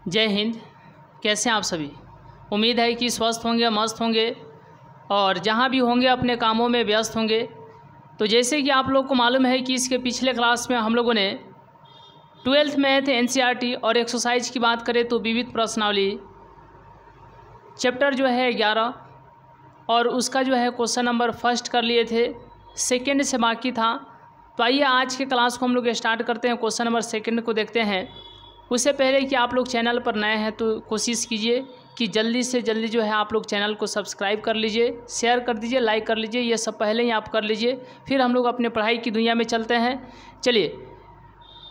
जय हिंद। कैसे हैं आप सभी? उम्मीद है कि स्वस्थ होंगे, मस्त होंगे और जहाँ भी होंगे अपने कामों में व्यस्त होंगे। तो जैसे कि आप लोग को मालूम है कि इसके पिछले क्लास में हम लोगों ने 12th मैथ एनसीईआरटी और एक्सरसाइज की बात करें तो विविध प्रश्नावली चैप्टर जो है 11 और उसका जो है क्वेश्चन नंबर फर्स्ट कर लिए थे, सेकंड से बाकी था। तो आइए आज के क्लास को हम लोग स्टार्ट करते हैं, क्वेश्चन नंबर सेकंड को देखते हैं। उससे पहले कि आप लोग चैनल पर नए हैं तो कोशिश कीजिए कि जल्दी से जल्दी जो है आप लोग चैनल को सब्सक्राइब कर लीजिए, शेयर कर दीजिए, लाइक कर लीजिए। ये सब पहले ही आप कर लीजिए, फिर हम लोग अपने पढ़ाई की दुनिया में चलते हैं। चलिए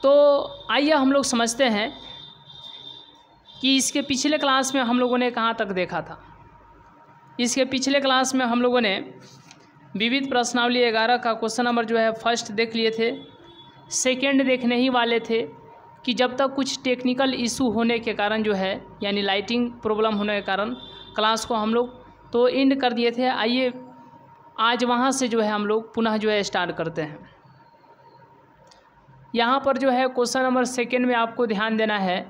तो आइए हम लोग समझते हैं कि इसके पिछले क्लास में हम लोगों ने कहाँ तक देखा था। इसके पिछले क्लास में हम लोगों ने विविध प्रश्नावली 11 का क्वेश्चन नंबर जो है फर्स्ट देख लिए थे, सेकंड देखने ही वाले थे कि जब तक कुछ टेक्निकल इशू होने के कारण जो है यानी लाइटिंग प्रॉब्लम होने के कारण क्लास को हम लोग तो एंड कर दिए थे। आइए आज वहाँ से जो है हम लोग पुनः जो है स्टार्ट करते हैं। यहाँ पर जो है क्वेश्चन नंबर सेकंड में आपको ध्यान देना है,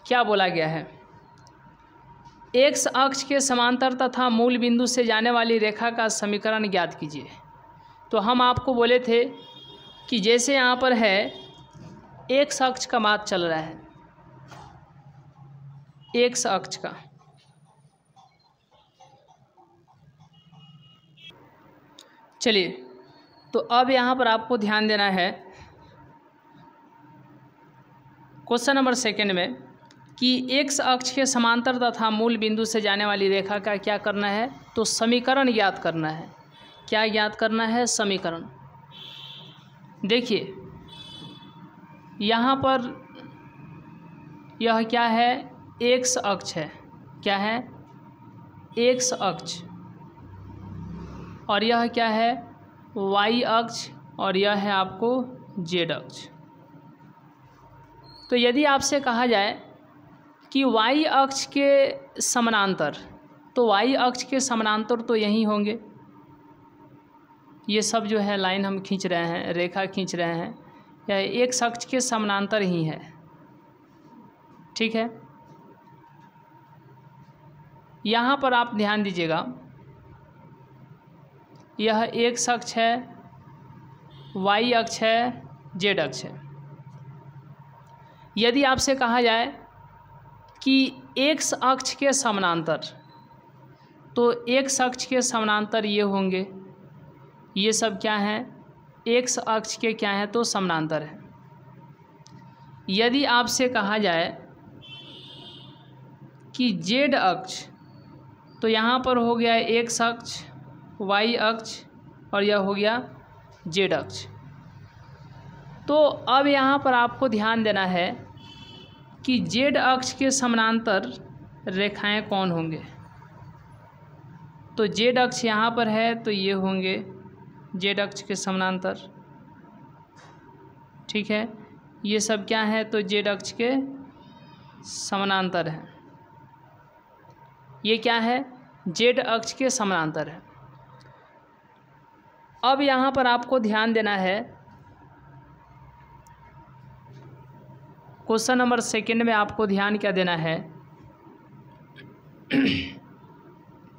क्या बोला गया है। एक्स अक्ष के समांतर तथा मूल बिंदु से जाने वाली रेखा का समीकरण ज्ञात कीजिए। तो हम आपको बोले थे कि जैसे यहाँ पर है एक्स अक्ष का बात चल रहा है, एक्स अक्ष का, चलिए तो अब यहाँ पर आपको ध्यान देना है क्वेश्चन नंबर सेकंड में कि एक्स अक्ष के समांतर तथा मूल बिंदु से जाने वाली रेखा का क्या करना है, तो समीकरण ज्ञात करना है। क्या ज्ञात करना है? समीकरण। देखिए यहाँ पर यह क्या है, एक्स अक्ष है। क्या है? एक्स अक्ष। और यह क्या है? वाई अक्ष। और यह है आपको जेड अक्ष। तो यदि आपसे कहा जाए कि वाई अक्ष के समानांतर, तो वाई अक्ष के समानांतर तो यही होंगे। ये सब जो है लाइन हम खींच रहे हैं, रेखा खींच रहे हैं, यह एक्स अक्ष के समानांतर ही है। ठीक है, यहाँ पर आप ध्यान दीजिएगा, यह एक्स अक्ष है, वाई अक्ष है, जेड अक्ष है। यदि आपसे कहा जाए कि एक्स अक्ष के समानांतर, तो एक्स अक्ष के समानांतर ये होंगे, ये सब क्या हैं? एक्स अक्ष के क्या हैं? तो समानांतर है। यदि आपसे कहा जाए कि जेड अक्ष, तो यहाँ पर हो गया एक्स अक्ष, वाई अक्ष और यह हो गया जेड अक्ष। तो अब यहाँ पर आपको ध्यान देना है कि जेड अक्ष के समानांतर रेखाएं कौन होंगे। तो जेड अक्ष यहाँ पर है तो ये होंगे जेड अक्ष के समानांतर। ठीक है, ये सब क्या है? तो जेड अक्ष के समानांतर है। ये क्या है? जेड अक्ष के समानांतर है। अब यहाँ पर आपको ध्यान देना है, क्वेश्चन नंबर सेकंड में आपको ध्यान क्या देना है।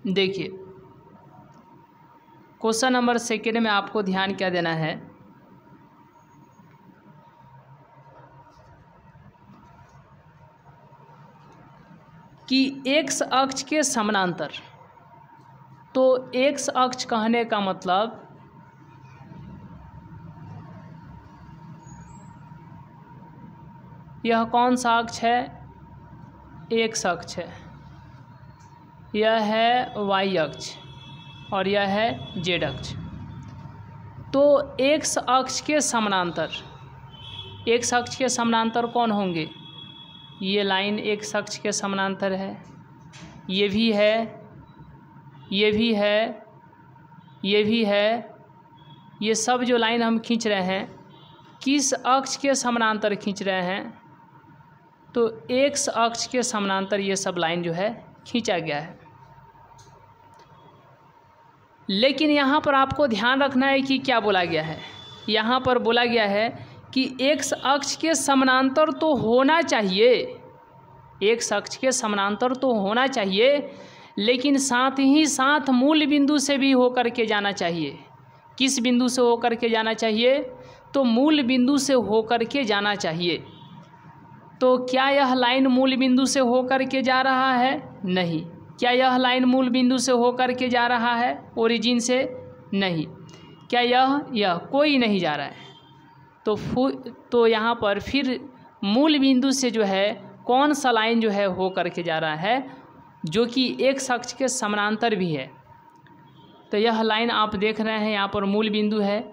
देखिए क्वेश्चन नंबर सेकंड में आपको ध्यान क्या देना है, कि एक्स अक्ष के समानांतर, तो एक्स अक्ष कहने का मतलब यह कौन सा अक्ष है? एक्स अक्ष है। यह है वाई अक्ष और यह है जेड अक्ष। तो एक्स अक्ष के समानांतर, एक्स अक्ष के समानांतर कौन होंगे? ये लाइन एक्स अक्ष के समानांतर है, ये भी है, ये भी है, ये भी है। ये सब जो लाइन हम खींच रहे हैं किस अक्ष के समानांतर खींच रहे हैं? तो एक्स अक्ष के समानांतर ये सब लाइन जो है खींचा गया है। लेकिन यहाँ पर आपको ध्यान रखना है कि क्या बोला गया है। यहाँ पर बोला गया है कि एक्स अक्ष के समानांतर तो होना चाहिए, एक्स अक्ष के समानांतर तो होना चाहिए, लेकिन साथ ही साथ मूल बिंदु से भी होकर के जाना चाहिए। किस बिंदु से होकर के जाना चाहिए? तो मूल बिंदु से होकर के जाना चाहिए। तो क्या यह लाइन मूल बिंदु से होकर के जा रहा है? नहीं। क्या यह लाइन मूल बिंदु से होकर के जा रहा है ओरिजिन से? नहीं। क्या यह कोई नहीं जा रहा है। तो यहाँ पर फिर मूल बिंदु से जो है कौन सा लाइन जो है होकर के जा रहा है, जो कि एक्स अक्ष के समानांतर भी है। तो यह लाइन आप देख रहे हैं, यहाँ पर मूल बिंदु है,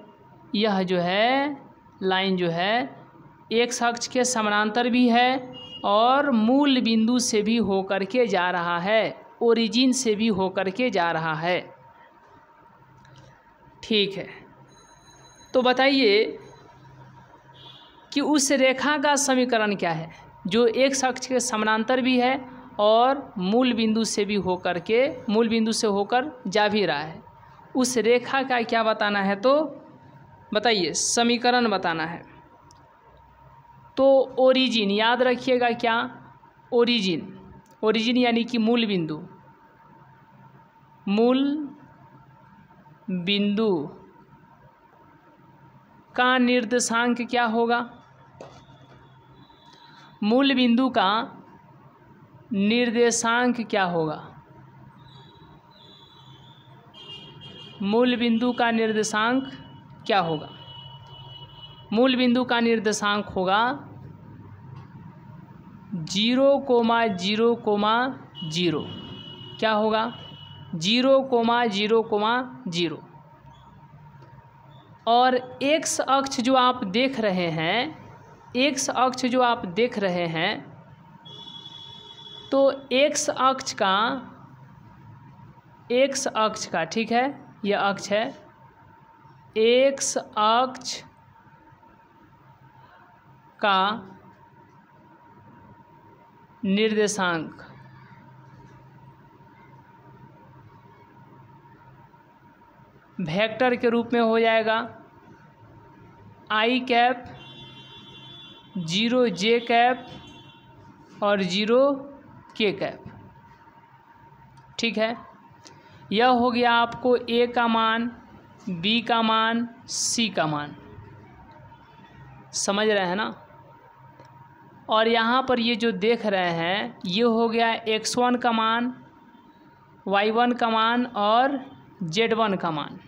यह जो है लाइन जो है एक्स अक्ष के समानांतर भी है और मूल बिंदु से भी होकर के जा रहा है, ओरिजिन से भी होकर के जा रहा है। ठीक है, तो बताइए कि उस रेखा का समीकरण क्या है जो एक्स अक्ष के समानांतर भी है और मूल बिंदु से भी होकर के, मूल बिंदु से होकर जा भी रहा है। उस रेखा का क्या बताना है? तो बताइए, समीकरण बताना है। तो ओरिजिन याद रखिएगा, क्या? ओरिजिन, ओरिजिन यानी कि मूल बिंदु, मूल बिंदु का निर्देशांक क्या होगा? मूल बिंदु का निर्देशांक क्या होगा? मूल बिंदु का निर्देशांक क्या होगा? मूल बिंदु का निर्देशांक होगा 0,0,0। क्या होगा? 0,0,0। और एक्स अक्ष जो आप देख रहे हैं, एक्स अक्ष जो आप देख रहे हैं, तो एक्स अक्ष का ठीक है, यह अक्ष है, एक्स अक्ष का निर्देशांक वेक्टर के रूप में हो जाएगा i कैप, 0j कैप और 0k कैप। ठीक है, यह हो गया आपको a का मान, b का मान, c का मान। समझ रहे हैं ना? और यहाँ पर ये जो देख रहे हैं, ये हो गया x1 का मान, y1 का मान और z1 का मान।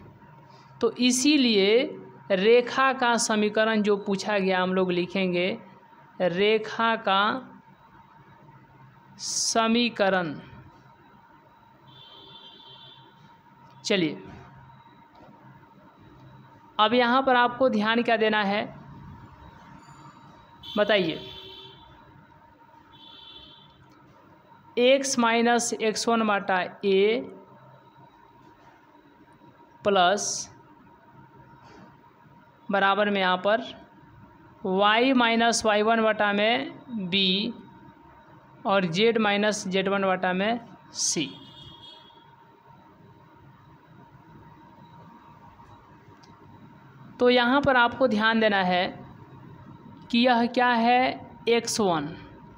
तो इसीलिए रेखा का समीकरण जो पूछा गया, हम लोग लिखेंगे रेखा का समीकरण। चलिए, अब यहाँ पर आपको ध्यान क्या देना है बताइए। x माइनस x1 बटा a प्लस बराबर में यहाँ पर y माइनस y1 बटा में b और z माइनस z1 बटा में c। तो यहाँ पर आपको ध्यान देना है कि यह क्या है, x1,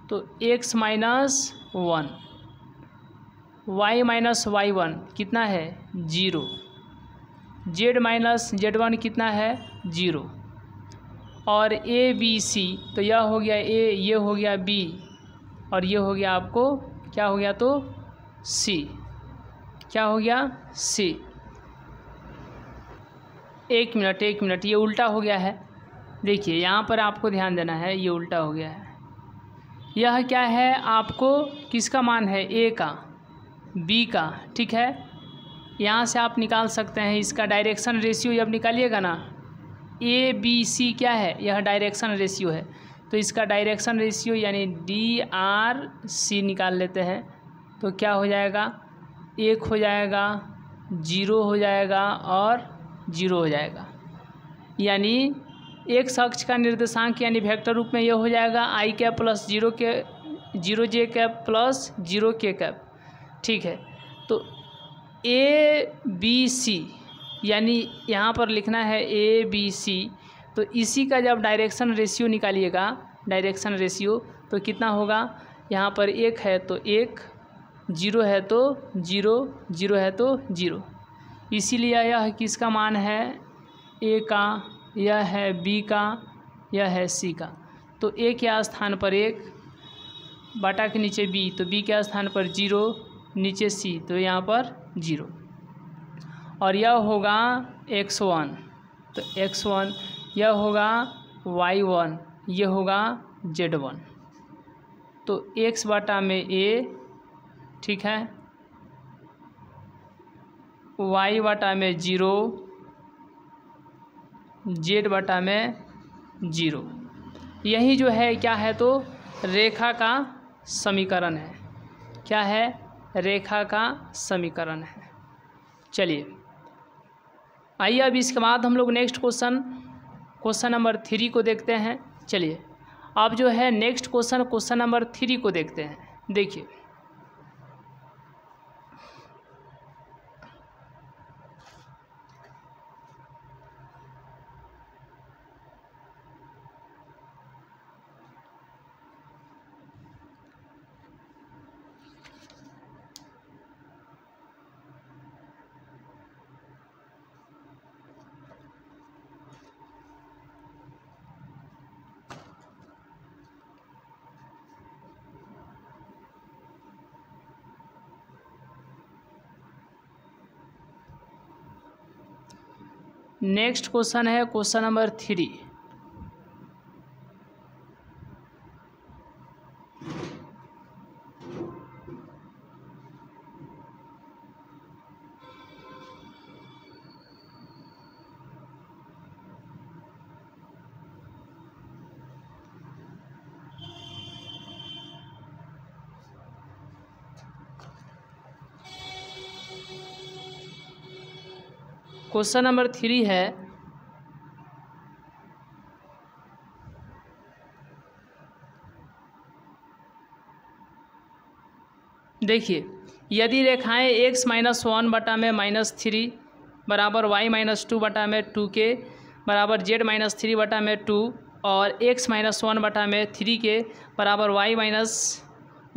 तो x minus 1, y minus y1 कितना है 0, z माइनस z1 कितना है 0, और a b c, तो यह हो गया a, ये हो गया b और ये हो गया आपको क्या हो गया, तो c। क्या हो गया, c। एक मिनट, ये उल्टा हो गया है। देखिए यहाँ पर आपको ध्यान देना है, ये उल्टा हो गया है। यह क्या है, आपको किसका मान है, a का, b का। ठीक है, यहाँ से आप निकाल सकते हैं इसका डायरेक्शन रेशियो। जब निकालिएगा ना, a b c क्या है, यह डायरेक्शन रेशियो है। तो इसका डायरेक्शन रेशियो यानी DRC निकाल लेते हैं। तो क्या हो जाएगा, 1 हो जाएगा, 0 हो जाएगा और 0 हो जाएगा। यानी एक्स अक्ष का निर्देशांक यानी वेक्टर रूप में यह हो जाएगा i cap plus 0j cap plus 0k cap. ठीक है, तो a b c यानी यहाँ पर लिखना है a b c। तो इसी का जब डायरेक्शन रेशियो निकालिएगा, डायरेक्शन रेशियो, तो कितना होगा, यहाँ पर 1 है तो 1, 0 है तो 0, 0 है तो 0। इसीलिए यह किसका मान है, ए का, यह है बी का, यह है सी का। तो ए के स्थान पर 1 बाटा के नीचे बी, तो बी के स्थान पर 0, नीचे सी, तो यहाँ पर 0। और यह होगा x1, तो x1, यह होगा y1, यह होगा z1। तो x बटा में a, ठीक है, y बटा में 0, z बटा में 0। यही जो है क्या है, तो रेखा का समीकरण है। क्या है, रेखा का समीकरण है। चलिए आइए अब इसके बाद हम लोग नेक्स्ट क्वेश्चन नंबर 3 को देखते हैं। चलिए अब जो है नेक्स्ट क्वेश्चन नंबर 3 को देखते हैं। देखिए नेक्स्ट क्वेश्चन है क्वेश्चन नंबर 3। क्वेश्चन नंबर 3 है, देखिए यदि रेखाएं x - 1 बटा में -3 बराबर y - 2 बटा में 2 के बराबर z - 3 बटा में 2 और x - 1 बटा में 3 के बराबर y -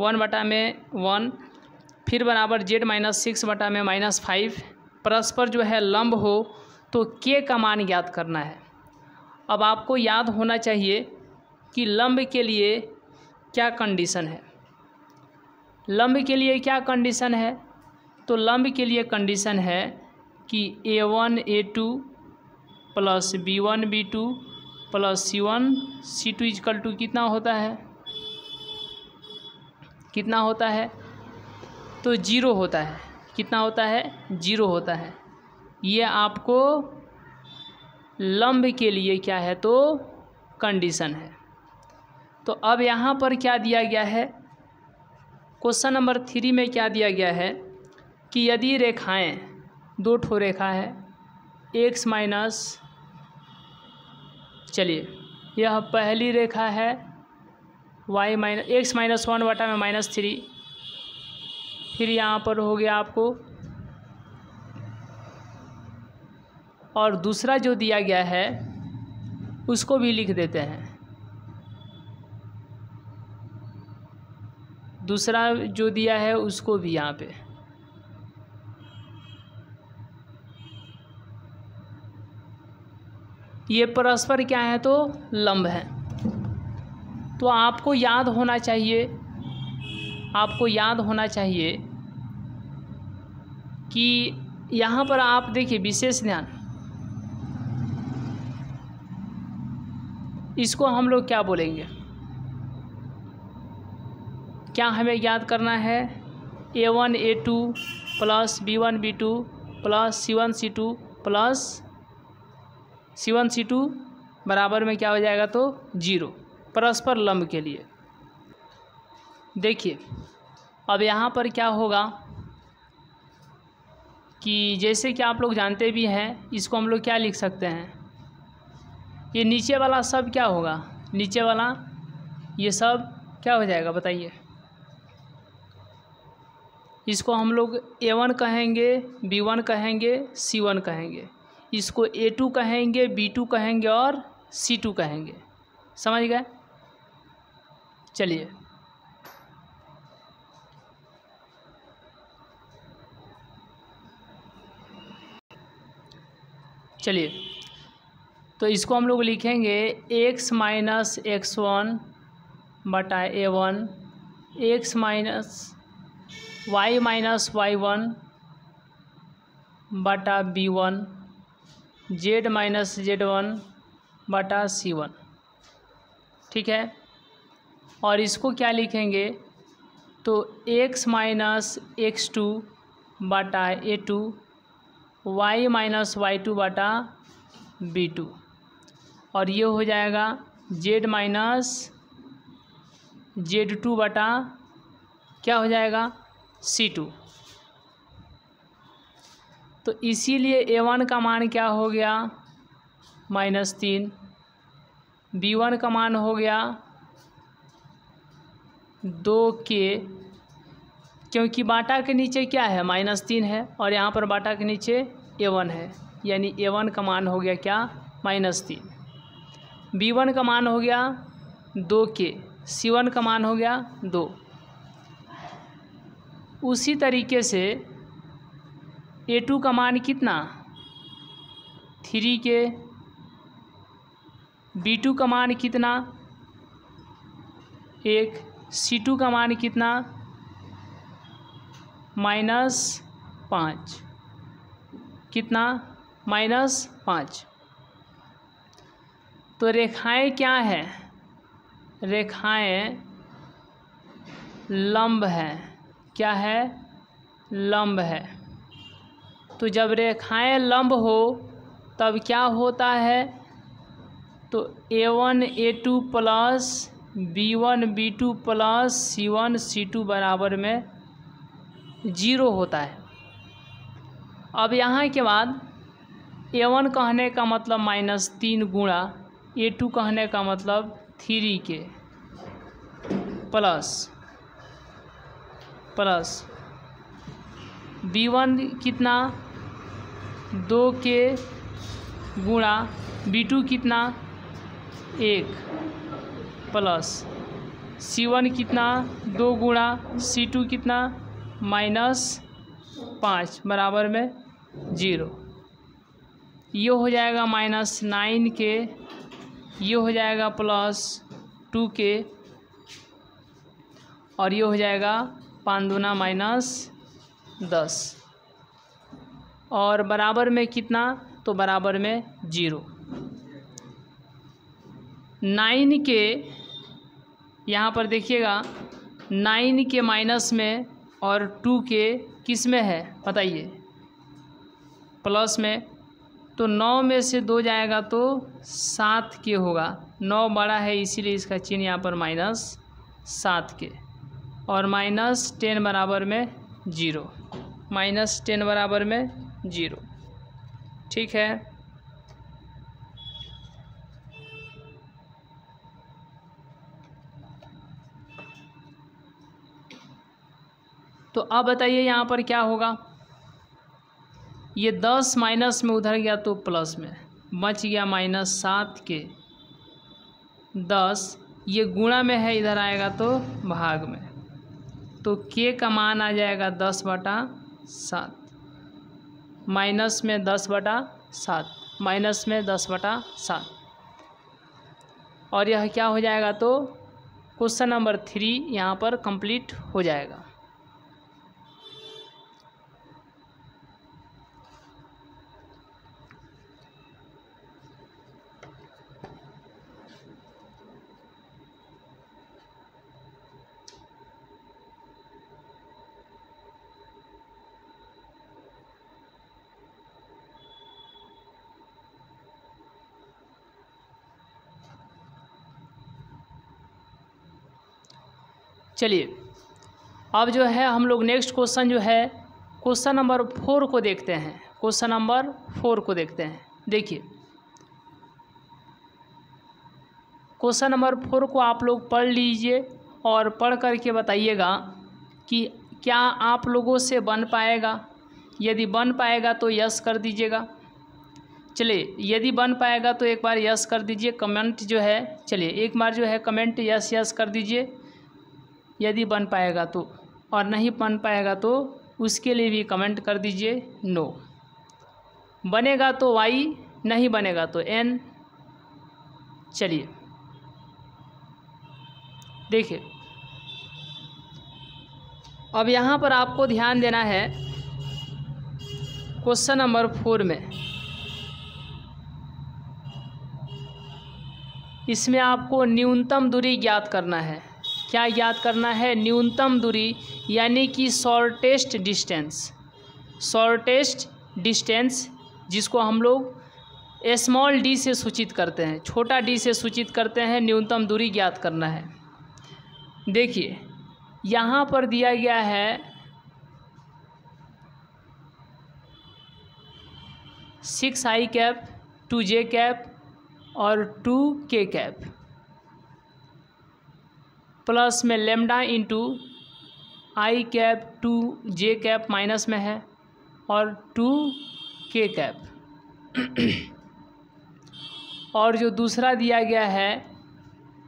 1 बटा में 1 फिर बराबर z - 6 बटा में -5 परस्पर जो है लंब हो तो k का मान ज्ञात करना है। अब आपको याद होना चाहिए कि लंब के लिए क्या कंडीशन है। लंब के लिए क्या कंडीशन है, तो लंब के लिए कंडीशन है कि a1 a2 plus b1 b2 plus c1 c2 equal to कितना होता है, कितना होता है, तो 0 होता है। कितना होता है, 0 होता है। ये आपको लंब के लिए क्या है, तो कंडीशन है। तो अब यहाँ पर क्या दिया गया है, क्वेश्चन नंबर 3 में क्या दिया गया है कि यदि रेखाएं, 2 ठो रेखा है x माइनस, चलिए यह पहली रेखा है x - 1 बटा में -3, फिर यहाँ पर हो गया आपको, और दूसरा जो दिया गया है उसको भी लिख देते हैं। दूसरा जो दिया है उसको भी यहाँ पे, ये परस्पर क्या है, तो लंब है। तो आपको याद होना चाहिए, आपको याद होना चाहिए कि यहाँ पर आप देखिए विशेष ध्यान, इसको हम लोग क्या बोलेंगे, क्या हमें याद करना है, a1 a2 plus b1 b2 plus c1 c2 plus c1 c2 बराबर में क्या हो जाएगा, तो 0, परस्पर लंब के लिए। देखिए अब यहाँ पर क्या होगा कि जैसे कि आप लोग जानते भी हैं, इसको हम लोग क्या लिख सकते हैं, ये नीचे वाला सब क्या होगा, नीचे वाला ये सब क्या हो जाएगा बताइए। इसको हम लोग a1 कहेंगे, b1 कहेंगे, c1 कहेंगे, इसको a2 कहेंगे, b2 कहेंगे और C2 कहेंगे। समझ गए? चलिए तो इसको हम लोग लिखेंगे x माइनस x1 बटा a1, x minus y minus y1 बटा b1, z माइनस z1 बटा c1। ठीक है, और इसको क्या लिखेंगे तो x माइनस x2 बटा a2, y माइनस y2 बटा b2, और ये हो जाएगा z माइनस z2 बटा क्या हो जाएगा c2। तो इसीलिए a1 का मान क्या हो गया -3, b1 का मान हो गया 2k, क्योंकि बाटा के नीचे क्या है -3 है और यहाँ पर बाटा के नीचे a1 है, यानी a1 का मान हो गया क्या -3, b1 का मान हो गया 2k, c1 का मान हो गया 2। उसी तरीके से a2 का मान कितना 3k, b2 का मान कितना 1, c2 का मान कितना -5, कितना -5। तो रेखाएं क्या है, रेखाएं लंब है। क्या है, लंब है। तो जब रेखाएं लंब हो तब क्या होता है तो a1 a2 plus b1 b2 plus c1 c2 बराबर में 0 होता है। अब यहाँ के बाद a1 कहने का मतलब -3 गुणा a2 कहने का मतलब 3k प्लस b1 कितना 2k गुणा b2 कितना 1 प्लस c1 कितना 2 गुणा c2 कितना -5 बराबर में 0। ये हो जाएगा -9k, ये हो जाएगा +2k, और ये हो जाएगा 5 दूना -10, और बराबर में कितना तो बराबर में 0। 9 के यहाँ पर देखिएगा 9 के माइनस में और 2 के किस में है बताइए प्लस में। तो 9 में से 2 जाएगा तो 7 के होगा, 9 बड़ा है इसीलिए इसका चिन्ह यहाँ पर -7 के, और -10 बराबर में 0, -10 बराबर में 0। ठीक है, तो अब बताइए यहाँ पर क्या होगा। ये 10 माइनस में उधर गया तो प्लस में बच गया -7 के, 10 ये गुणा में है इधर आएगा तो भाग में, तो k का मान आ जाएगा 10/7, माइनस में 10/7, माइनस में 10/7, और यह क्या हो जाएगा तो क्वेश्चन नंबर 3 यहाँ पर कंप्लीट हो जाएगा। चलिए अब जो है हम लोग नेक्स्ट क्वेश्चन जो है क्वेश्चन नंबर 4 को देखते हैं। क्वेश्चन नंबर 4 को देखते हैं। देखिए क्वेश्चन नंबर 4 को आप लोग पढ़ लीजिए और पढ़ करके बताइएगा कि क्या आप लोगों से बन पाएगा। यदि बन पाएगा तो यस कर दीजिएगा, चलिए यदि बन पाएगा तो एक बार यस कर दीजिए, कमेंट जो है, चलिए एक बार जो है कमेंट यस यस कर दीजिए यदि बन पाएगा तो, और नहीं बन पाएगा तो उसके लिए भी कमेंट कर दीजिए नो। बनेगा तो वाई, नहीं बनेगा तो एन। चलिए देखिए, अब यहाँ पर आपको ध्यान देना है क्वेश्चन नंबर 4 में। इसमें आपको न्यूनतम दूरी ज्ञात करना है। क्या ज्ञात करना है? न्यूनतम दूरी, यानी कि शॉर्टेस्ट डिस्टेंस। शॉर्टेस्ट डिस्टेंस जिसको हम लोग स्मॉल डी से सूचित करते हैं, छोटा डी से सूचित करते हैं, न्यूनतम दूरी ज्ञात करना है। देखिए यहाँ पर दिया गया है 6i कैप 2j कैप और 2k कैप प्लस में लेमडा इंटू आई कैप 2j कैप माइनस में है और 2k कैप और जो दूसरा दिया गया है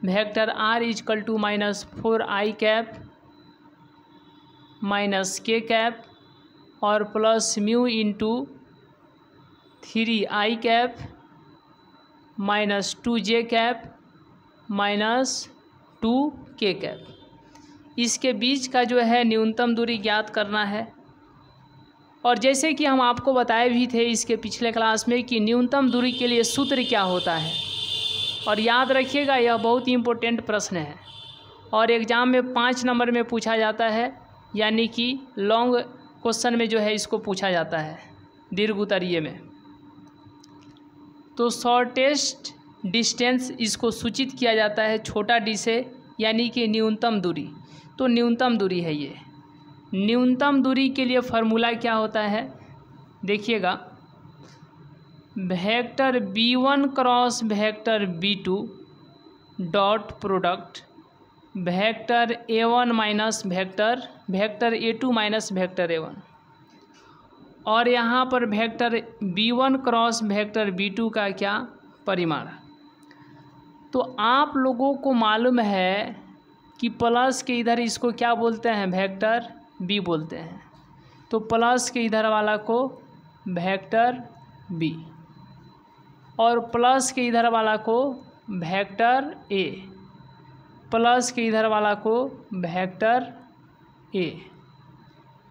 vector r is equal to -4i cap minus k cap और plus mu into 3i cap minus 2j cap minus 2k cap. इसके बीच का जो है न्यूनतम दूरी ज्ञात करना है। और जैसे कि हम आपको बताए भी थे इसके पिछले क्लास में कि न्यूनतम दूरी के लिए सूत्र क्या होता है, और याद रखिएगा यह बहुत ही इम्पोर्टेंट प्रश्न है और एग्ज़ाम में 5 नंबर में पूछा जाता है, यानी कि लॉन्ग क्वेश्चन में जो है इसको पूछा जाता है, दीर्घ उत्तरीय में। तो शॉर्टेस्ट डिस्टेंस इसको सूचित किया जाता है छोटा डी से, यानी कि न्यूनतम दूरी। तो न्यूनतम दूरी है ये। न्यूनतम दूरी के लिए फार्मूला क्या होता है देखिएगा, vector b1 cross vector b2 dot product vector a1 minus vector a2 minus vector a1, और यहाँ पर vector b1 cross vector b2 का क्या परिमाण। तो आप लोगों को मालूम है कि प्लस के इधर इसको क्या बोलते हैं, वेक्टर बी बोलते हैं। तो प्लस के इधर वाला को वेक्टर बी और प्लस के इधर वाला को वेक्टर ए, प्लस के इधर वाला को वेक्टर ए।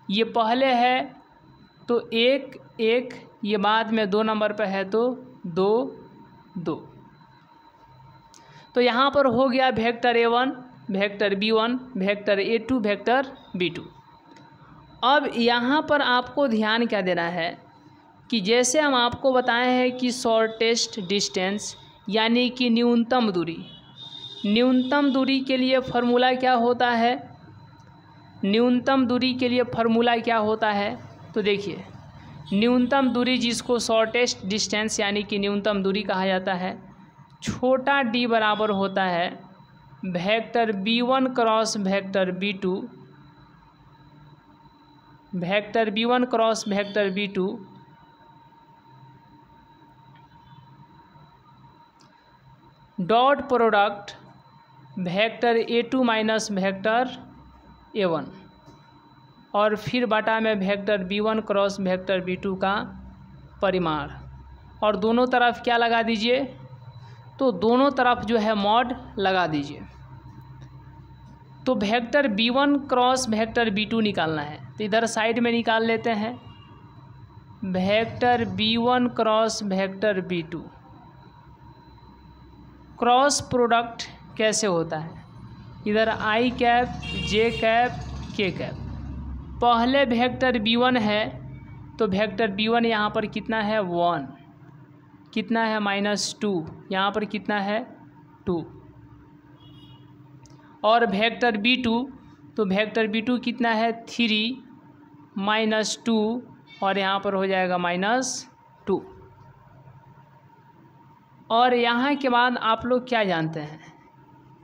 ये पहले है तो 1 1, ये बाद में 2 नंबर पर है तो 2 2। तो यहाँ पर हो गया vector a1 vector b1 vector a2 vector b2। अब यहाँ पर आपको ध्यान क्या देना है कि जैसे हम आपको बताए हैं कि शॉर्टेस्ट डिस्टेंस यानी कि न्यूनतम दूरी, न्यूनतम दूरी के लिए फार्मूला क्या होता है, न्यूनतम दूरी के लिए फार्मूला क्या होता है। तो देखिए न्यूनतम दूरी जिसको शॉर्टेस्ट डिस्टेंस यानी कि न्यूनतम दूरी कहा जाता है, छोटा डी बराबर होता है vector b1 cross vector b2 vector b1 cross vector b2 dot product vector a2 minus vector a1 और फिर बटा में vector b1 cross vector b2 का परिमाण, और दोनों तरफ क्या लगा दीजिए, तो दोनों तरफ जो है मॉड लगा दीजिए। तो vector b1 cross vector b2 निकालना है, तो इधर साइड में निकाल लेते हैं vector b1 cross vector b2। Cross product कैसे होता है, इधर i cap j cap k cap. पहले वेक्टर b1 है तो वेक्टर b1 यहाँ पर कितना है 1, कितना है -2, यहाँ पर कितना है 2, और वेक्टर b2 तो वेक्टर b2 कितना है 3 -2 और यहाँ पर हो जाएगा -2। और यहाँ के बाद आप लोग क्या जानते हैं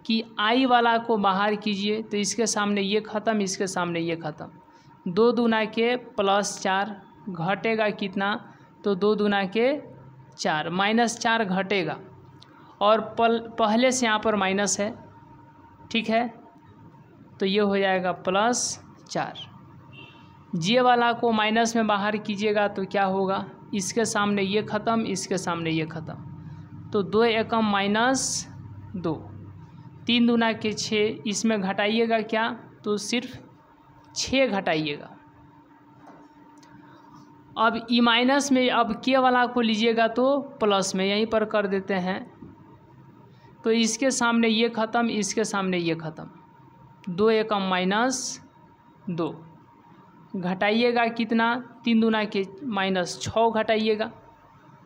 कि i वाला को बाहर कीजिए तो इसके सामने ये ख़त्म, इसके सामने ये ख़त्म, 2 दूना के +4 घटेगा कितना, तो 2 दूना के 4, -4 घटेगा और पहले से यहाँ पर माइनस है, ठीक है, तो ये हो जाएगा +4। जे वाला को माइनस में बाहर कीजिएगा तो क्या होगा, इसके सामने ये ख़त्म, इसके सामने ये ख़त्म, तो 2 एकम -2, 3 दूना के 6, इसमें घटाइएगा क्या, तो सिर्फ 6 घटाइएगा। अब ई माइनस में अब के वाला को लीजिएगा तो प्लस में, यहीं पर कर देते हैं, तो इसके सामने ये ख़त्म, इसके सामने ये ख़त्म, 2 एकम -2, घटाइएगा कितना, 3 दूना के -6 घटाइएगा,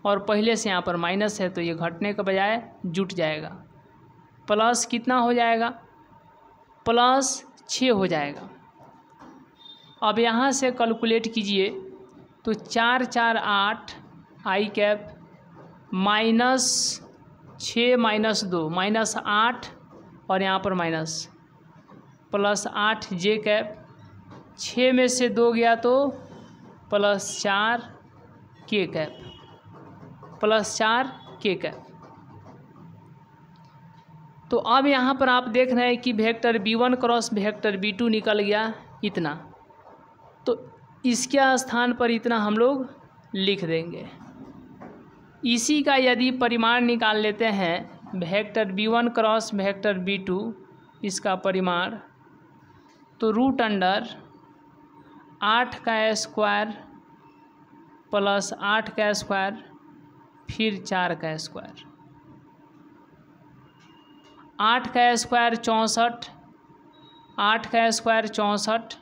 और पहले से यहाँ पर माइनस है तो ये घटने के बजाय जुट जाएगा, प्लस कितना हो जाएगा, +6 हो जाएगा। अब यहाँ से कैलकुलेट कीजिए तो 4 4 8 आई कैप -6 -2 -8 और यहाँ पर माइनस +8 जे कैप, 6 में से 2 गया तो +4 के कैप, +4 के कैप। तो अब यहाँ पर आप देख रहे हैं कि vector b1 cross vector b2 निकल गया इतना, तो इसके स्थान पर इतना हम लोग लिख देंगे। इसी का यदि परिमाण निकाल लेते हैं vector b1 cross vector b2, इसका परिमाण, तो √8 का स्क्वायर प्लस 8 का स्क्वायर फिर 4 का स्क्वायर, 8 का स्क्वायर 64, 8 का स्क्वायर 64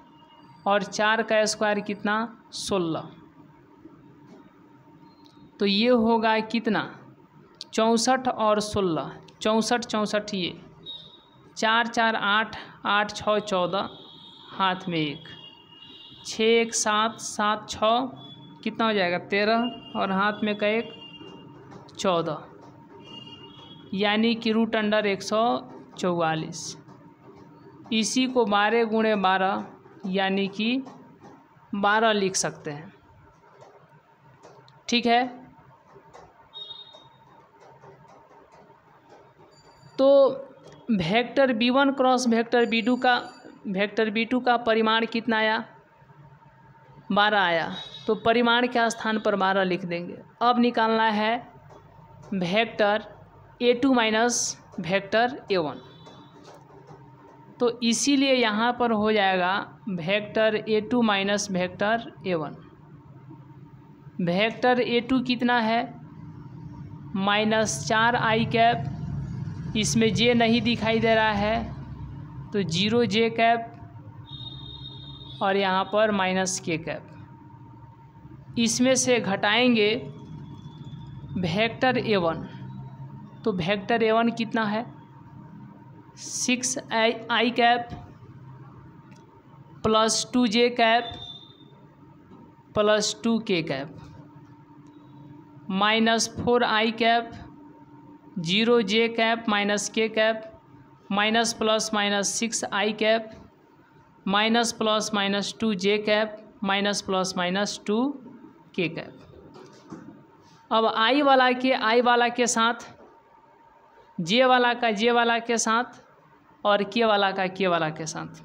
और 4 का स्क्वायर कितना 16, तो ये होगा कितना 64 और 16, 64 64, ये 4 4 8 8 6 14, हाथ में 1, 6 1 7 7 6 कितना हो जाएगा 13 और हाथ में का 1 14, यानी कि √144। इसी को 12 गुणे 12 यानी कि 12 लिख सकते हैं, ठीक है। तो vector b1 cross vector b2 का परिमाण कितना आया 12 आया, तो परिमाण के स्थान पर 12 लिख देंगे। अब निकालना है vector a2 minus vector a1, तो इसीलिए यहाँ पर हो जाएगा vector a2 minus vector a1। Vector a2 कितना है -4 आई कैप, इसमें j नहीं दिखाई दे रहा है तो 0 जे कैप और यहाँ पर -k कैप, इसमें से घटाएंगे वेक्टर a1, तो वेक्टर a1 कितना है 6 आई कैप प्लस 2 जे कैप प्लस 2 के कैप -4 आई कैप 0 जे कैप -k कैप +- 6 आई कैप +- 2 जे कैप +- 2 के कैप। अब आई वाला के साथ, जे वाला का जे वाला के साथ और के वाला का के वाला के साथ,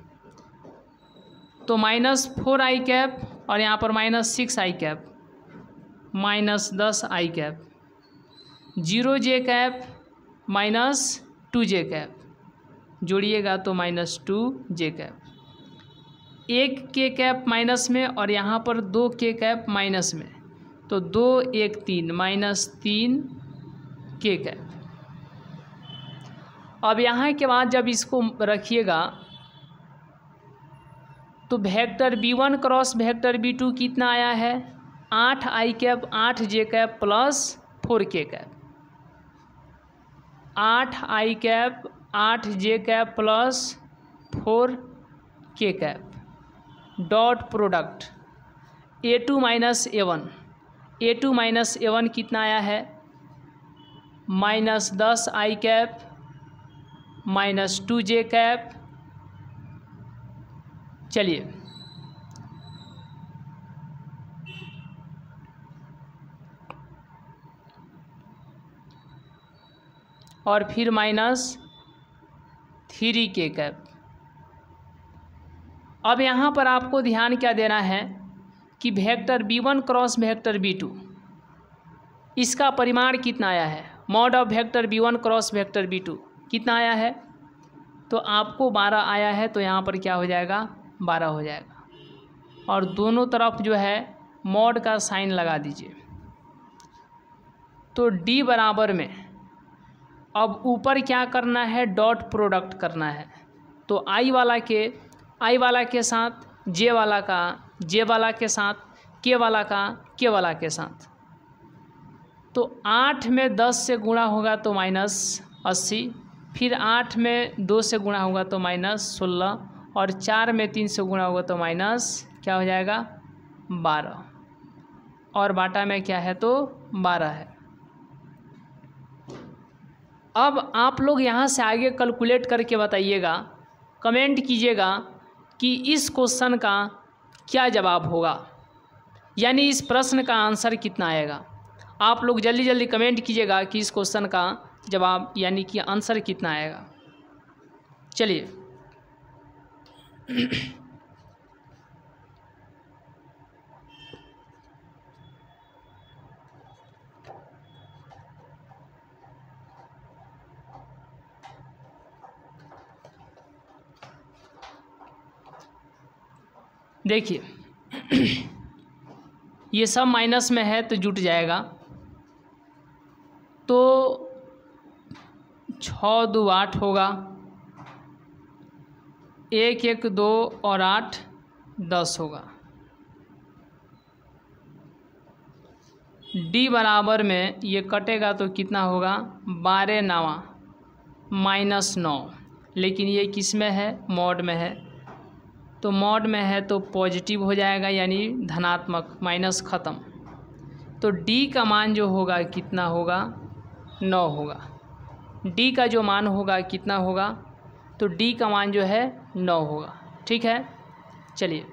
तो -4 आई कैप और यहाँ पर -6 आई कैप -10 आई कैप, 0 जे कैप -2 जे कैप, जोड़िएगा तो -2 जे कैप, 1 के कैप माइनस में और यहाँ पर 2 के कैप माइनस में, तो 2 1 3 -3 के कैप। अब यहाँ के बाद जब इसको रखिएगा तो vector b1 cross vector b2 कितना आया है 8 आई कैप 8 जे कैप प्लस 4 के कैप, 8 आई कैप 8 जे कैप प्लस 4 के cap, dot product a2 minus a1 कितना आया है -10 आई कैप -2 जे कैप। चलिए और फिर -3k कैप। अब यहाँ पर आपको ध्यान क्या देना है कि vector b1 cross vector b2 इसका परिमाण कितना आया है, mod of vector b1 cross vector b2 कितना आया है, तो आपको 12 आया है, तो यहाँ पर क्या हो जाएगा 12 हो जाएगा। और दोनों तरफ जो है मॉड का साइन लगा दीजिए। तो D बराबर में अब ऊपर क्या करना है, डॉट प्रोडक्ट करना है। तो I वाला के साथ J वाला का J वाला के साथ K वाला का K वाला के साथ। तो 8 में 10 से गुणा होगा तो -80, फिर 8 में 2 से गुणा होगा तो -16, और 4 में 3 से गुणा होगा तो क्या हो जाएगा 12, और बाटा में क्या है तो 12 है। अब आप लोग यहाँ से आगे कैलकुलेट करके बताइएगा, कमेंट कीजिएगा कि इस क्वेश्चन का क्या जवाब होगा, यानी इस प्रश्न का आंसर कितना आएगा। आप लोग जल्दी जल्दी कमेंट कीजिएगा कि इस क्वेश्चन का जवाब यानी कि आंसर कितना आएगा। चलिए देखिए ये सब माइनस में है तो जुट जाएगा। तो 6 2 8 होगा, 1 1 2 और 8 10 होगा। D बराबर में ये कटेगा तो कितना होगा 12 9 -9, लेकिन ये किस में है, मॉड में है। तो मॉड में है तो पॉजिटिव हो जाएगा, यानी धनात्मक, माइनस ख़त्म। तो D का मान जो होगा कितना होगा 9 होगा। D का जो मान होगा कितना होगा, तो D का मान जो है 9 होगा। ठीक है, चलिए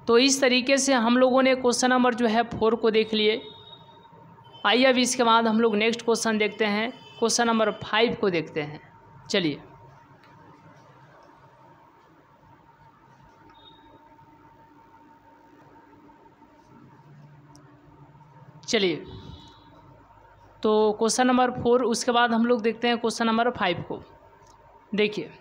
तो इस तरीके से हम लोगों ने क्वेश्चन नंबर जो है 4 को देख लिए। आइए अब इसके बाद हम लोग नेक्स्ट क्वेश्चन देखते हैं, क्वेश्चन नंबर 5 को देखते हैं। चलिए तो क्वेश्चन नंबर 4, उसके बाद हम लोग देखते हैं क्वेश्चन नंबर 5 को। देखिए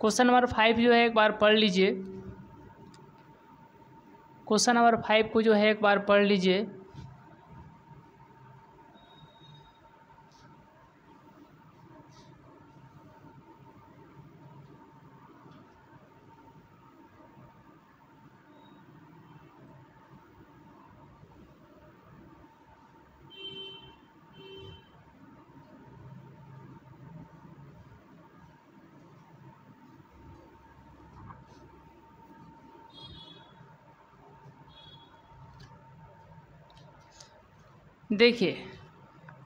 क्वेश्चन नंबर 5 जो है एक बार पढ़ लीजिए। क्वेश्चन नंबर 5 को जो है एक बार पढ़ लीजिए। देखिए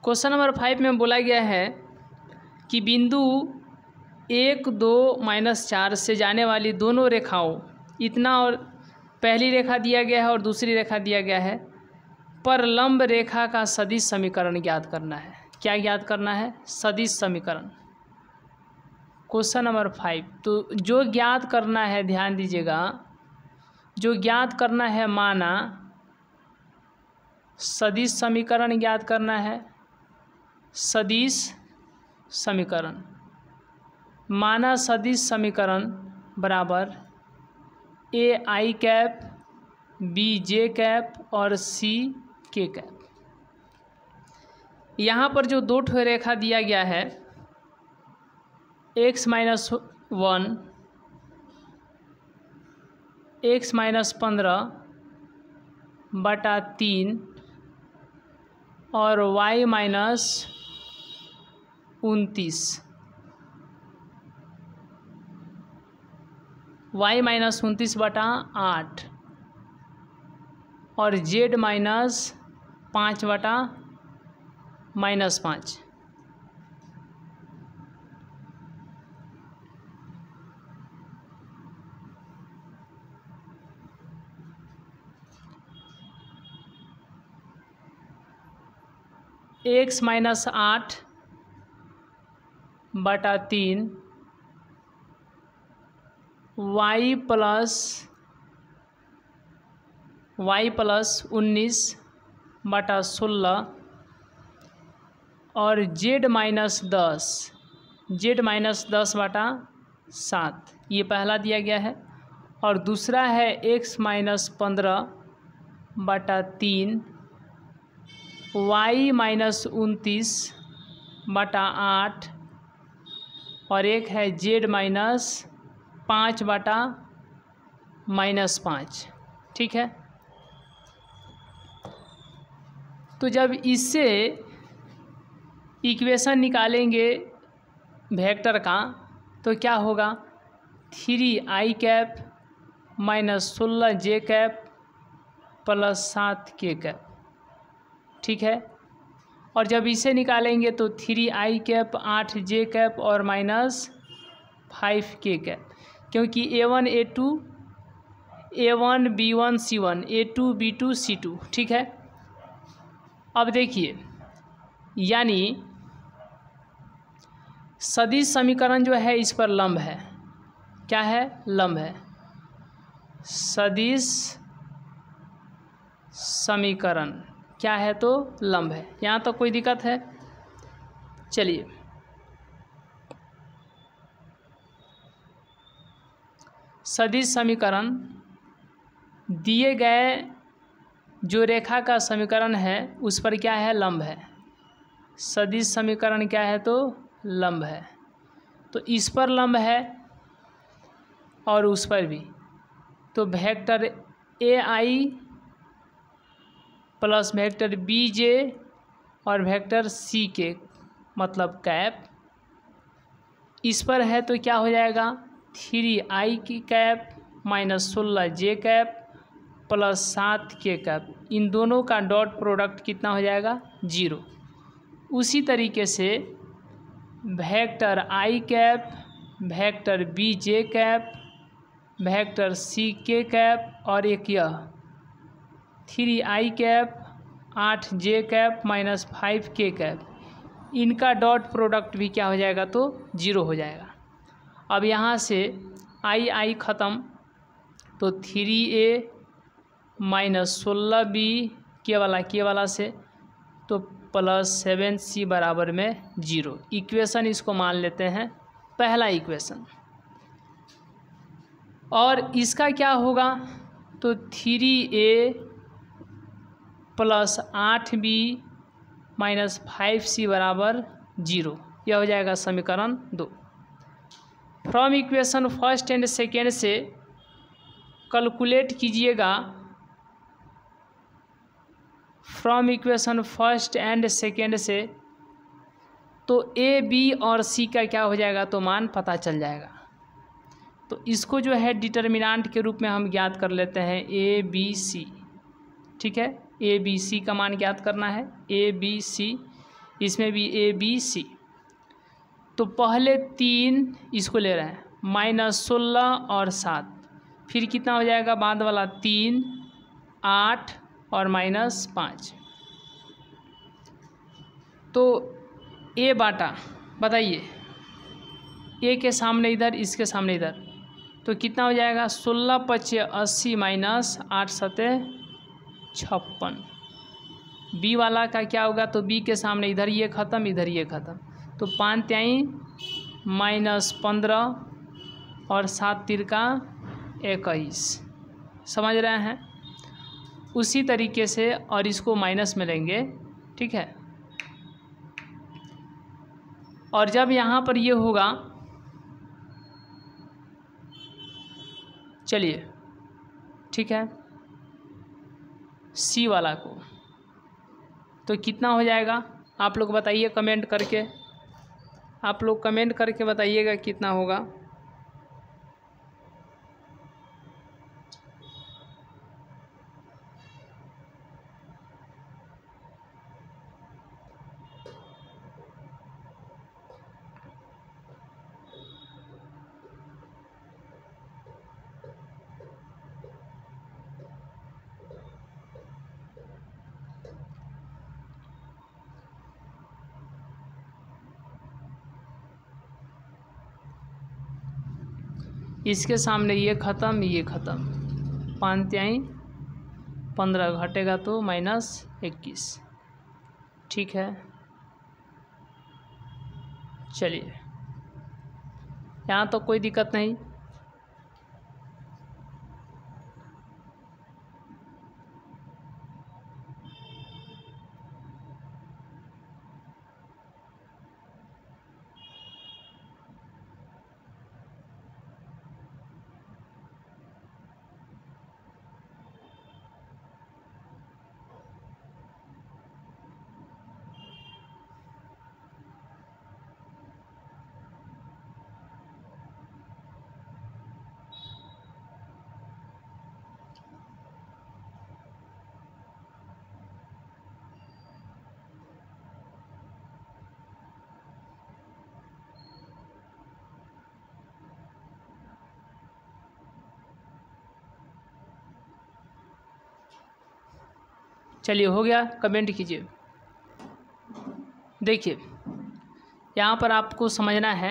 क्वेश्चन नंबर 5 में बोला गया है कि बिंदु 1 2 -4 से जाने वाली दोनों रेखाओं, इतना और पहली रेखा दिया गया है और दूसरी रेखा दिया गया है, पर लंब रेखा का सदिश समीकरण ज्ञात करना है। क्या ज्ञात करना है, सदिश समीकरण। क्वेश्चन नंबर 5 तो जो ज्ञात करना है, ध्यान दीजिएगा, जो ज्ञात करना है माना सदिश समीकरण ज्ञात करना है। सदिश समीकरण माना सदिश समीकरण बराबर AI कैप BJ कैप और CK कैप। यहाँ पर जो दो ठो रेखा दिया गया है, x-1 x-15 बटा 3 और y-29 y-29 बटा 8 और z-5 बटा -5। x माइनस 8/3 y प्लस 19/16 और z माइनस 10/7 ये पहला दिया गया है। और दूसरा है x माइनस 15/3 y माइनस 29/8 और एक है z माइनस 5/-5। ठीक है, तो जब इससे इक्वेशन निकालेंगे वेक्टर का तो क्या होगा, 3i minus 16j plus 7k। ठीक है, और जब इसे निकालेंगे तो 3i 8j और माइनस 5k, क्योंकि a1 a2 a1 b1 c1 a2 b2 c2। ठीक है, अब देखिए, यानी सदिश समीकरण जो है इस पर लंब है। क्या है, लंब है। सदिश समीकरण क्या है, तो लंब है। यहाँ तो कोई दिक्कत है। चलिए, सदिश समीकरण दिए गए जो रेखा का समीकरण है उस पर क्या है, लंब है। सदिश समीकरण क्या है, तो लंब है। तो इस पर लंब है और उस पर भी। तो vector ai plus vector bj और वेक्टर ck मतलब कैप इस पर है तो क्या हो जाएगा, 3i minus 16j plus 7k। इन दोनों का डॉट प्रोडक्ट कितना हो जाएगा, 0। उसी तरीके से vector i vector bj vector ck और एक यह 3i 8j माइनस 5k, इनका डॉट प्रोडक्ट भी क्या हो जाएगा, तो 0 हो जाएगा। अब यहाँ से i ख़त्म, तो 3a माइनस 16b के वाला से तो प्लस 7c बराबर में 0। इक्वेशन इसको मान लेते हैं पहला इक्वेशन। और इसका क्या होगा, तो 3a plus 8b minus 5c बराबर 0। यह हो जाएगा समीकरण 2। From equation first and second से कैलकुलेट कीजिएगा। From equation first and second से तो ए बी और सी का क्या हो जाएगा, तो मान पता चल जाएगा। तो इसको जो है डिटर्मिनेंट के रूप में हम ज्ञात कर लेते हैं ए बी सी। ठीक है, ए बी सी का मान ज्ञात करना है, ए बी सी, इसमें भी ए बी सी। तो पहले 3 इसको ले रहे हैं, माइनस 16 और 7, फिर कितना हो जाएगा बाद वाला 3 8 और माइनस 5। तो ए बाटा, बताइए, ए के सामने इधर, इसके सामने इधर, तो कितना हो जाएगा, 16 × 5 = 80 माइनस 8 × 7 = 56। बी वाला का क्या होगा, तो बी के सामने इधर ये ख़त्म, इधर ये ख़त्म, तो 5 × 3 माइनस 15 और 7 × 3 21। समझ रहे हैं। उसी तरीके से और इसको माइनस में लेंगे। ठीक है, और जब यहाँ पर ये होगा, चलिए ठीक है, सी वाला को तो कितना हो जाएगा, आप लोग बताइए कमेंट करके, आप लोग कमेंट करके बताइएगा कितना होगा। इसके सामने ये ख़त्म, ये ख़त्म, 5 तिहाई 15 घटेगा तो -21। ठीक है, चलिए यहाँ तो कोई दिक्कत नहीं। चलिए हो गया, कमेंट कीजिए। देखिए यहाँ पर आपको समझना है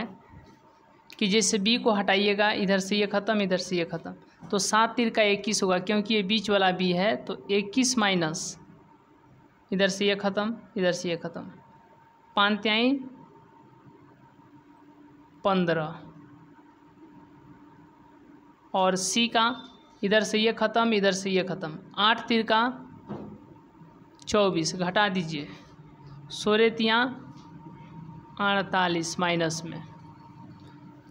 कि जैसे b को हटाइएगा, इधर से ये ख़त्म, इधर से ये ख़त्म, तो 7 तिल का 21 होगा, क्योंकि ये बीच वाला b है, तो 21 माइनस इधर से ये ख़त्म, इधर से ये ख़त्म, 5 तिहाई 15 और c का इधर से ये ख़त्म, इधर से ये ख़त्म, 8 तिल का 24 घटा दीजिए, 16 तिया 48 माइनस में,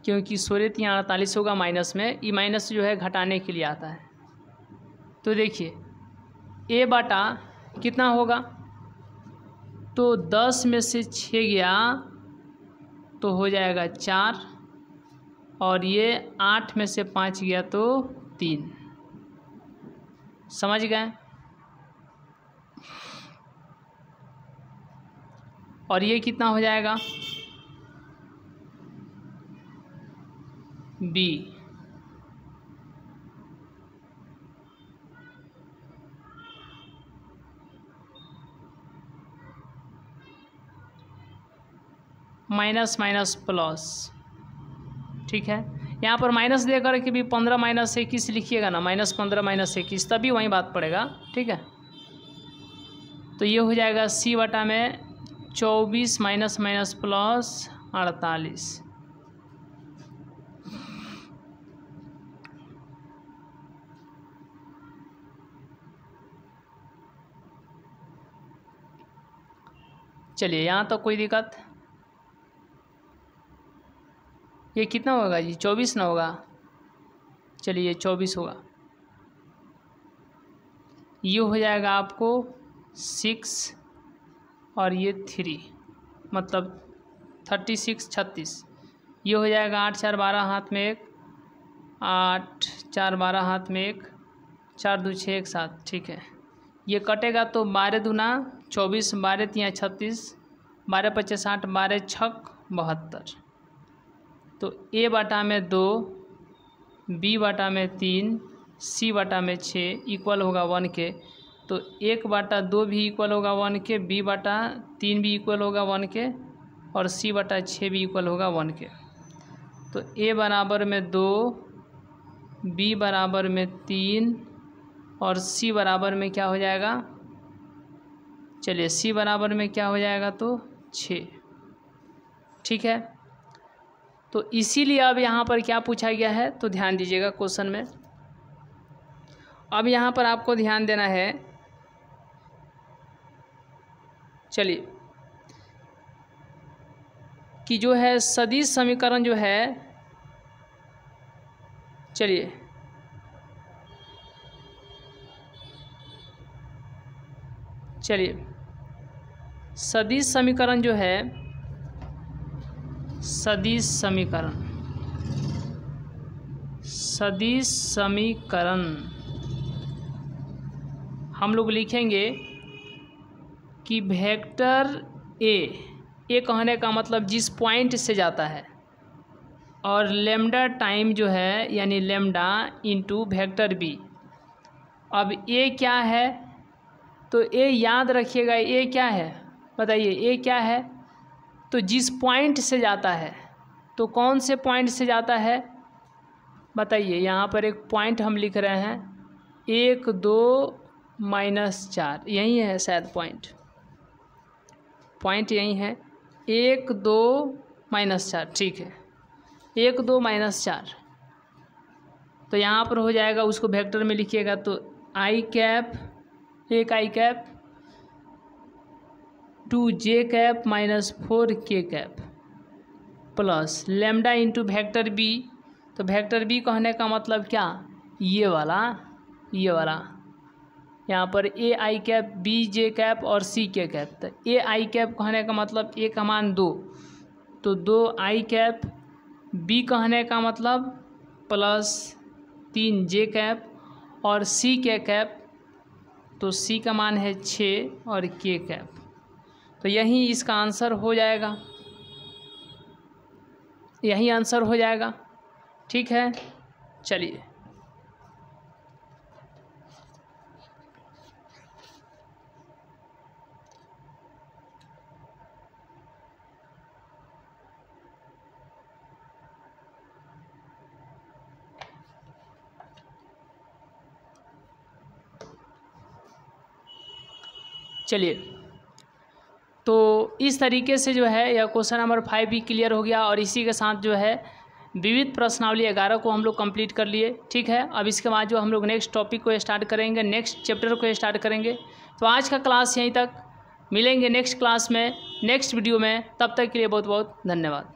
क्योंकि 16 तिया 48 होगा माइनस में, ये माइनस जो है घटाने के लिए आता है। तो देखिए a बटा कितना होगा, तो 10 में से 6 गया तो हो जाएगा 4, और ये 8 में से 5 गया तो 3। समझ गए? और ये कितना हो जाएगा, b माइनस माइनस प्लस। ठीक है, यहाँ पर माइनस दे करके भी 15 माइनस 21 लिखिएगा ना, -15 माइनस 21, तभी वहीं बात पड़ेगा। ठीक है, तो ये हो जाएगा c बटा में 24 माइनस माइनस प्लस 48। चलिए यहाँ तो कोई दिक्कत, ये कितना होगा जी, 24 ना होगा, चलिए 24 होगा, ये हो जाएगा आपको 6 और ये 3, मतलब 36 36, ये हो जाएगा 8 4 12 हाथ में 1, 8 4 12 हाथ में 1, 4 2 6 1 7। ठीक है, ये कटेगा तो 12 दूना 24, 12 तिया 36, 12 पच्चीस 60, 12 छक 72। तो a बटा में 2, b बटा में 3, c बटा में 6 इक्वल होगा 1 के, तो 1 बटा 2 भी इक्वल होगा 1 के, b बटा 3 भी इक्वल होगा 1 के, और c बटा 6 भी इक्वल होगा 1 के। तो a बराबर में 2, b बराबर में 3 और c बराबर में क्या हो जाएगा, चलिए c बराबर में क्या हो जाएगा तो 6। ठीक है, तो इसीलिए अब यहाँ पर क्या पूछा गया है, तो ध्यान दीजिएगा क्वेश्चन में। अब यहाँ पर आपको ध्यान देना है, चलिए कि जो है सदिश समीकरण जो है, चलिए सदिश समीकरण जो है, सदिश समीकरण हम लोग लिखेंगे कि वेक्टर ए कहने का मतलब जिस पॉइंट से जाता है, और लेम्डा टाइम जो है यानी लेम्डा इंटू वेक्टर बी। अब ए क्या है, तो ए याद रखिएगा, ए क्या है बताइए, ए क्या है, तो जिस पॉइंट से जाता है, तो कौन से पॉइंट से जाता है, बताइए, यहाँ पर एक पॉइंट हम लिख रहे हैं 1 2 -4, यही है शायद पॉइंट यही है 1 2 -4, ठीक है 1 2 -4। तो यहाँ पर हो जाएगा, उसको वेक्टर में लिखिएगा तो i कैप, एक i cap 2j cap -4k cap plus lambda into vector B. तो वेक्टर बी कहने का मतलब क्या, ये वाला यहाँ पर A I cap, B J cap और सी के कैप। तो ए आई कैप कहने का मतलब ए का मान 2, तो 2 आई कैप, बी कहने का मतलब प्लस 3 जे कैप और सी के कैप, तो सी का मान है 6 और के कैप। तो यही इसका आंसर हो जाएगा, यही आंसर हो जाएगा। ठीक है, चलिए तो इस तरीके से जो है यह क्वेश्चन नंबर 5 भी क्लियर हो गया, और इसी के साथ जो है विविध प्रश्नावली 11 को हम लोग कंप्लीट कर लिए। ठीक है, अब इसके बाद जो हम लोग नेक्स्ट टॉपिक को स्टार्ट करेंगे, नेक्स्ट चैप्टर को स्टार्ट करेंगे। तो आज का क्लास यहीं तक, मिलेंगे नेक्स्ट क्लास में, नेक्स्ट वीडियो में। तब तक के लिए बहुत बहुत धन्यवाद।